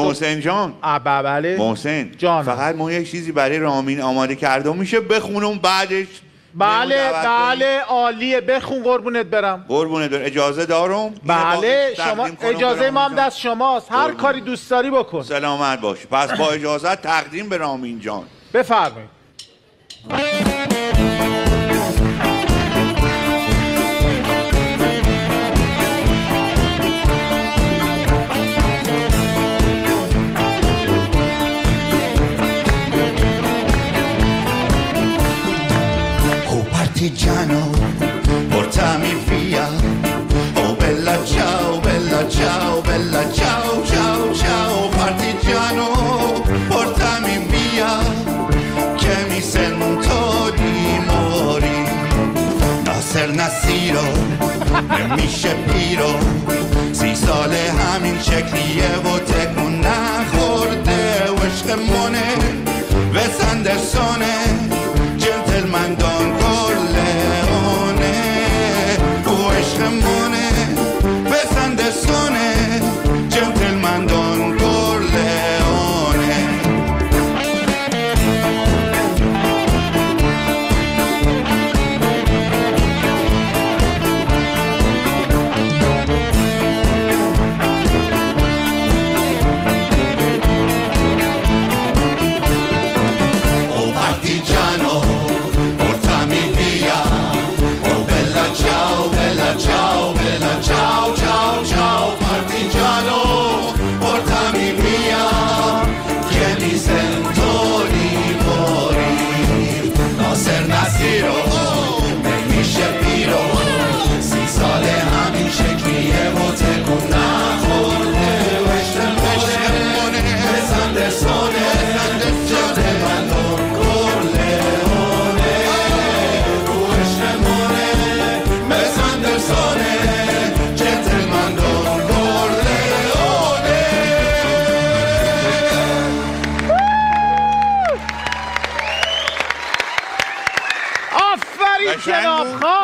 محسن جان. بله محسن جان. فقط ما یه چیزی برای رامین آماده کرده میشه بخونم بعدش. بله عالیه، بخون قربونت برم. قربونت برم. اجازه دارم؟ بله شما اجازه ما هم دست شماست، هر کاری دوست داری بکن. سلامت باش. پس با اجازه تقدیم به رامین جان. بفرمایید. Partigiano, portami via. Oh bella ciao, bella ciao, bella ciao, ciao, ciao. Partigiano, portami via, che mi sento di morire. Nasser Nasiro, نمیشه پیرو 30 ساله همین شکلیه و تکون نخورده و عشقمونه و سندرسونه جنتلمن دان کورلئونه و عشقمونه و سندرسونه جنتلمن دان کورلئونه.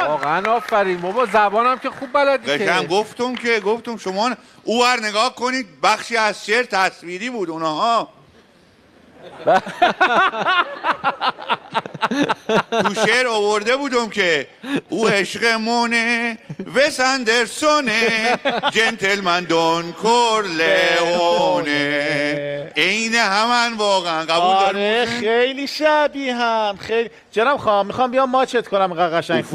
واقعا آفرین بابا، زبانم که خوب بلدی که. گفتم شما او ور نگاه کنید، بخشی از شعر تصویری بود اونها. تو شعر آورده بودم که او عشقمونه و سندرسونه جنتلمن دون کورلئونه. عین همن واقعا. قبول داری؟ خیلی شبیه هم. خیلی جناب خواهم میخوام بیام ماچت کنم قشنگ.